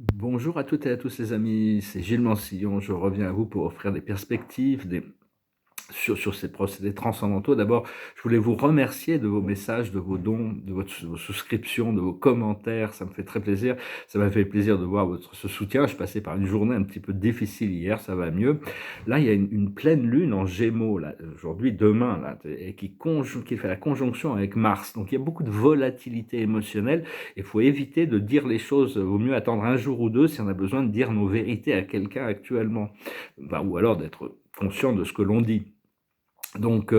Bonjour à toutes et à tous les amis, c'est Gilles Mansillon. Je reviens à vous pour offrir des perspectives sur ces procédés transcendantaux. D'abord, je voulais vous remercier de vos messages, de vos dons, vos souscriptions, de vos commentaires. Ça me fait très plaisir. Ça m'a fait plaisir de voir ce soutien. Je passais par une journée un petit peu difficile hier, ça va mieux. Là, il y a une pleine lune en Gémeaux, là, aujourd'hui, demain, là, et qui fait la conjonction avec Mars. Donc, il y a beaucoup de volatilité émotionnelle. Il faut éviter de dire les choses. Vaut mieux attendre un jour ou deux si on a besoin de dire nos vérités à quelqu'un actuellement. Enfin, ou alors d'être conscient de ce que l'on dit. Donc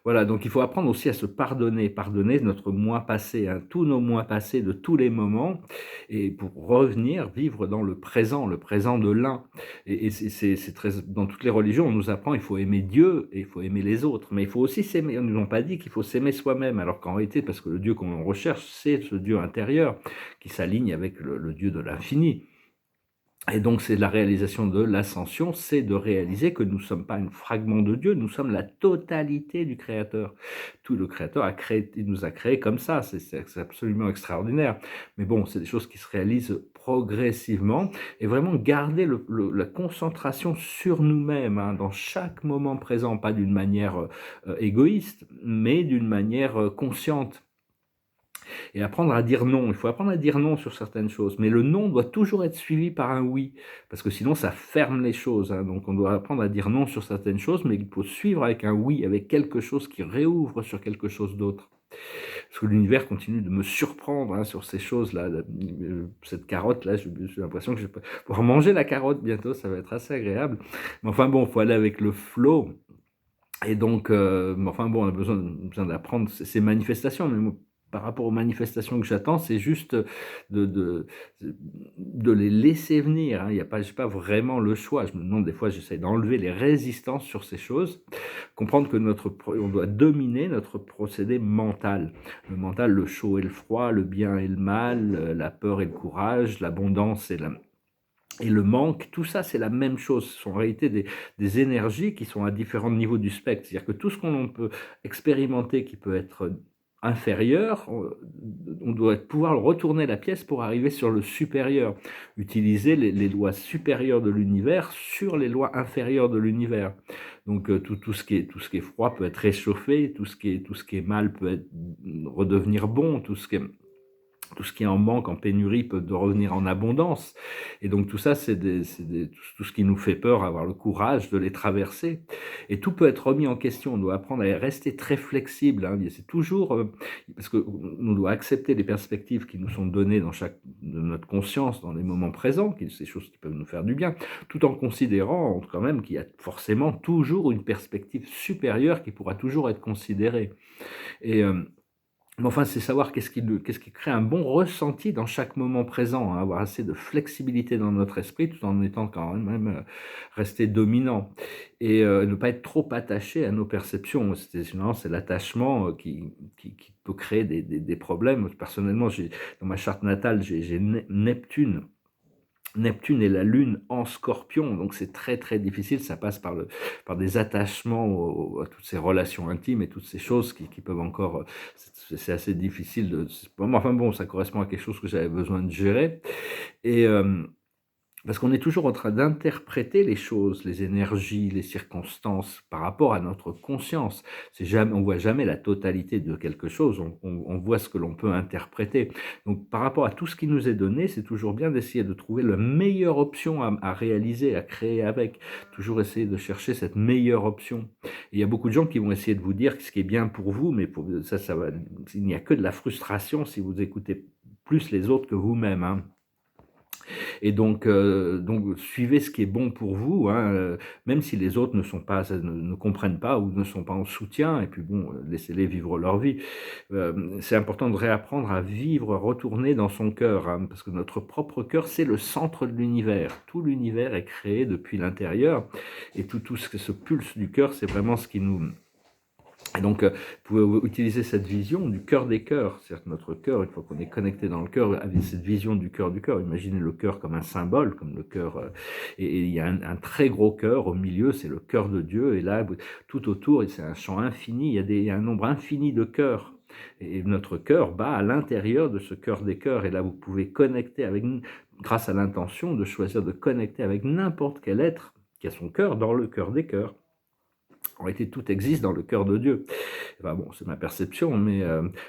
voilà, donc il faut apprendre aussi à se pardonner, pardonner notre moi passé, hein, tous nos mois passés de tous les moments, et pour revenir vivre dans le présent de l'un. Et c'est très, dans toutes les religions, on nous apprend il faut aimer Dieu et il faut aimer les autres, mais il faut aussi s'aimer. On ne nous a pas dit qu'il faut s'aimer soi-même, alors qu'en réalité, parce que le Dieu qu'on recherche, c'est ce Dieu intérieur qui s'aligne avec le Dieu de l'infini. Et donc, c'est la réalisation de l'ascension, c'est de réaliser que nous ne sommes pas un fragment de Dieu, nous sommes la totalité du Créateur. Tout le Créateur a créé, il nous a créés comme ça, c'est absolument extraordinaire. Mais bon, c'est des choses qui se réalisent progressivement et vraiment garder la concentration sur nous-mêmes, hein, dans chaque moment présent, pas d'une manière égoïste, mais d'une manière consciente. Et apprendre à dire non. Il faut apprendre à dire non sur certaines choses. Mais le non doit toujours être suivi par un oui. Parce que sinon, ça ferme les choses, hein. Donc, on doit apprendre à dire non sur certaines choses, mais il faut suivre avec un oui, avec quelque chose qui réouvre sur quelque chose d'autre. Parce que l'univers continue de me surprendre, hein, sur ces choses-là. Cette carotte-là, j'ai l'impression que je vais pouvoir manger la carotte bientôt. Ça va être assez agréable. Mais enfin bon, il faut aller avec le flow. Et donc, enfin bon, on a besoin d'apprendre ces manifestations, mais moi, par rapport aux manifestations que j'attends, c'est juste de de de les laisser venir, hein. Il y a pas J'ai pas vraiment le choix. Je me demande des fois, j'essaie d'enlever les résistances sur ces choses, comprendre que on doit dominer notre procédé mental. Le mental, le chaud et le froid, le bien et le mal, la peur et le courage, l'abondance et le manque, tout ça, c'est la même chose. Ce sont en réalité des énergies qui sont à différents niveaux du spectre. C'est-à-dire que tout ce qu'on peut expérimenter qui peut être inférieur, on doit pouvoir retourner la pièce pour arriver sur le supérieur. Utiliser les lois supérieures de l'univers sur les lois inférieures de l'univers. Donc tout ce qui est froid peut être réchauffé, tout ce qui est mal peut redevenir bon, tout ce qui est en manque, en pénurie, peut de revenir en abondance. Et donc tout ça, tout ce qui nous fait peur, avoir le courage de les traverser. Et tout peut être remis en question. On doit apprendre à rester très flexible, hein. C'est toujours parce que on doit accepter les perspectives qui nous sont données dans chaque de notre conscience, dans les moments présents, ces choses qui peuvent nous faire du bien, tout en considérant quand même qu'il y a forcément toujours une perspective supérieure qui pourra toujours être considérée. Et mais enfin, c'est savoir qu'est-ce qui crée un bon ressenti dans chaque moment présent, hein, avoir assez de flexibilité dans notre esprit tout en étant quand même, resté dominant et ne pas être trop attaché à nos perceptions. Sinon, c'est l'attachement, qui peut créer des problèmes. Personnellement, dans ma charte natale, j'ai Neptune et la Lune en Scorpion, donc c'est très, très difficile. Ça passe par des attachements à toutes ces relations intimes et toutes ces choses qui peuvent encore, c'est assez difficile pour moi, enfin bon, ça correspond à quelque chose que j'avais besoin de gérer et parce qu'on est toujours en train d'interpréter les choses, les énergies, les circonstances par rapport à notre conscience. On voit jamais la totalité de quelque chose, on voit ce que l'on peut interpréter. Donc par rapport à tout ce qui nous est donné, c'est toujours bien d'essayer de trouver la meilleure option à réaliser, à créer avec. Toujours essayer de chercher cette meilleure option. Et il y a beaucoup de gens qui vont essayer de vous dire ce qui est bien pour vous, mais il n'y a que de la frustration si vous écoutez plus les autres que vous-même, hein. Et donc suivez ce qui est bon pour vous, hein, même si les autres ne comprennent pas ou ne sont pas en soutien et puis bon, laissez-les vivre leur vie. C'est important de réapprendre à vivre, retourner dans son cœur, hein, parce que notre propre cœur, c'est le centre de l'univers. Tout l'univers est créé depuis l'intérieur et tout ce que ce pulse du cœur, c'est vraiment ce qui nous et donc, vous pouvez utiliser cette vision du cœur des cœurs. C'est-à-dire que notre cœur, une fois qu'on est connecté dans le cœur, avec cette vision du cœur, imaginez le cœur comme un symbole, comme le cœur, et il y a un très gros cœur au milieu, c'est le cœur de Dieu, et là, tout autour, c'est un champ infini, il y a un nombre infini de cœurs. Et notre cœur bat à l'intérieur de ce cœur des cœurs, et là, vous pouvez connecter avec grâce à l'intention de choisir de connecter avec n'importe quel être qui a son cœur dans le cœur des cœurs. En réalité, tout existe dans le cœur de Dieu. Enfin bon, c'est ma perception, mais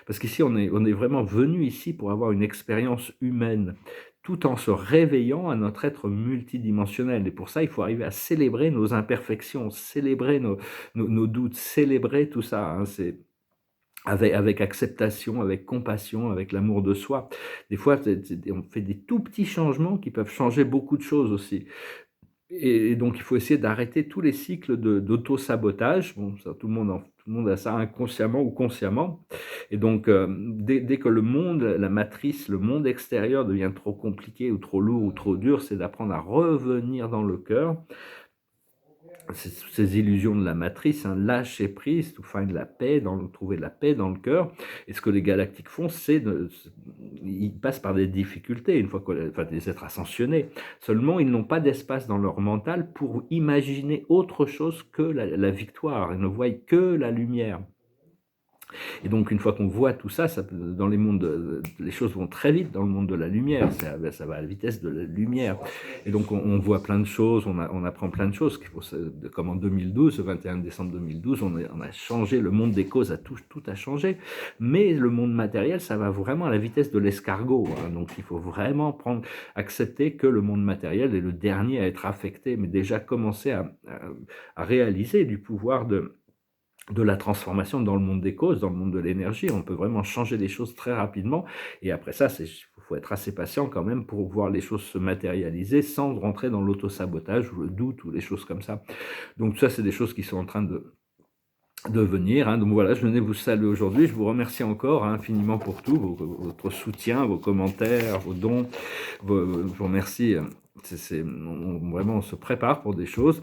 parce qu'ici, on est vraiment venu ici pour avoir une expérience humaine, tout en se réveillant à notre être multidimensionnel. Et pour ça, il faut arriver à célébrer nos imperfections, célébrer nos doutes, célébrer tout ça, hein. C'est avec acceptation, avec compassion, avec l'amour de soi. Des fois, on fait des tout petits changements qui peuvent changer beaucoup de choses aussi. Et donc il faut essayer d'arrêter tous les cycles d'auto-sabotage. Bon, ça, tout le monde a ça inconsciemment ou consciemment. Et donc, dès que le monde, la matrice, le monde extérieur devient trop compliqué ou trop lourd ou trop dur, c'est d'apprendre à revenir dans le cœur. Ces illusions de la matrice, hein, lâcher prise, to find la paix, trouver la paix dans le cœur. Et ce que les galactiques font, ils passent par des difficultés, enfin des êtres ascensionnés. Seulement, ils n'ont pas d'espace dans leur mental pour imaginer autre chose que la victoire. Ils ne voient que la lumière. Et donc, une fois qu'on voit tout ça, dans les mondes, les choses vont très vite dans le monde de la lumière. Ça va à la vitesse de la lumière. Et donc, on voit plein de choses, on apprend plein de choses. Comme en 2012, le 21 décembre 2012, on a changé, le monde des causes, tout a changé. Mais le monde matériel, ça va vraiment à la vitesse de l'escargot, hein. Donc, il faut vraiment accepter que le monde matériel est le dernier à être affecté, mais déjà commencer à réaliser du pouvoir de la transformation dans le monde des causes, dans le monde de l'énergie. On peut vraiment changer les choses très rapidement. Et après ça, il faut être assez patient quand même pour voir les choses se matérialiser sans rentrer dans l'auto-sabotage ou le doute ou les choses comme ça. Donc ça, c'est des choses qui sont en train de venir, hein. Donc voilà, je venais vous saluer aujourd'hui. Je vous remercie encore, hein, infiniment pour tout, votre soutien, vos commentaires, vos dons. Je vous remercie. Vraiment, on se prépare pour des choses,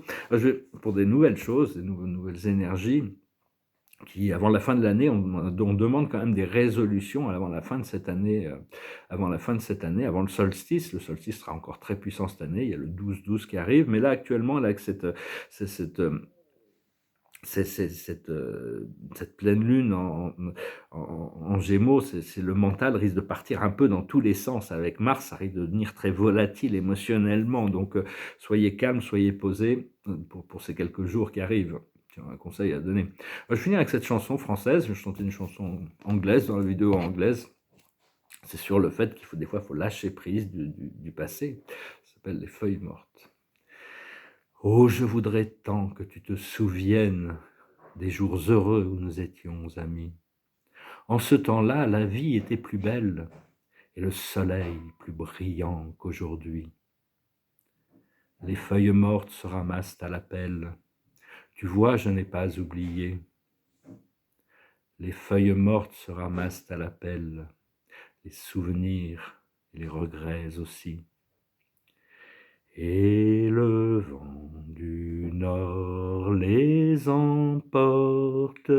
pour des nouvelles choses, des nouvelles énergies. Avant la fin de l'année, on demande quand même des résolutions avant la fin de cette année, avant le solstice. Le solstice sera encore très puissant cette année. Il y a le 12-12 qui arrive, mais là actuellement, là, avec cette pleine lune en Gémeaux, le mental risque de partir un peu dans tous les sens. Avec Mars, ça risque de devenir très volatile émotionnellement. Donc, soyez calme, soyez posé pour ces quelques jours qui arrivent. Tiens, un conseil à donner. Je vais finir avec cette chanson française. Je chantais une chanson anglaise dans la vidéo anglaise. C'est sur le fait des fois, il faut lâcher prise du passé. Ça s'appelle Les Feuilles Mortes. Oh, je voudrais tant que tu te souviennes des jours heureux où nous étions amis. En ce temps-là, la vie était plus belle et le soleil plus brillant qu'aujourd'hui. Les feuilles mortes se ramassent à la pelle. Tu vois, je n'ai pas oublié. Les feuilles mortes se ramassent à la pelle, les souvenirs et les regrets aussi. Et le vent du nord les emporte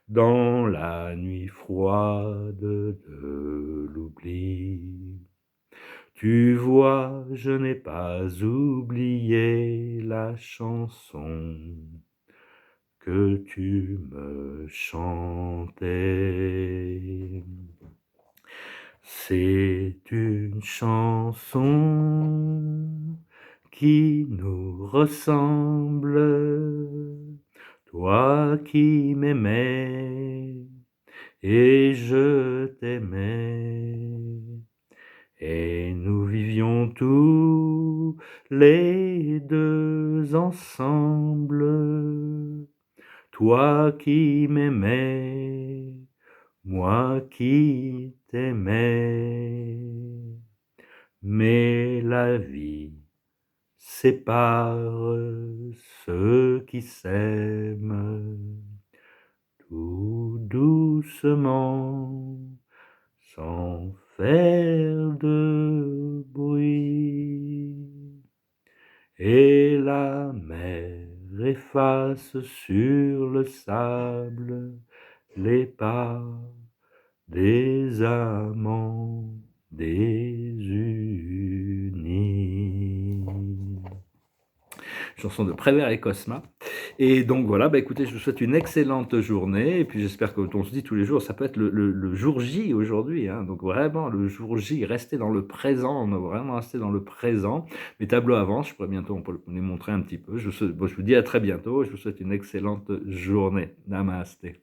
dans la nuit froide de l'oubli. Tu vois, je n'ai pas oublié la chanson que tu me chantais. C'est une chanson qui nous ressemble, toi qui m'aimais et je t'aimais, et nous vivions tous les deux ensemble, toi qui m'aimais, moi qui t'aimais. Mais la vie sépare ceux qui s'aiment tout doucement, sans faire de bruit. Et la mer efface sur le sable les pas des amants désunis. chanson de Prévert et Cosma. Et donc voilà, bah écoutez, je vous souhaite une excellente journée et puis j'espère que on se dit tous les jours, ça peut être le jour J aujourd'hui, hein, donc vraiment le jour J, rester dans le présent, on a vraiment rester dans le présent. Mes tableaux avancent, je pourrais bientôt on peut les montrer un petit peu. Je vous dis à très bientôt et je vous souhaite une excellente journée. Namasté.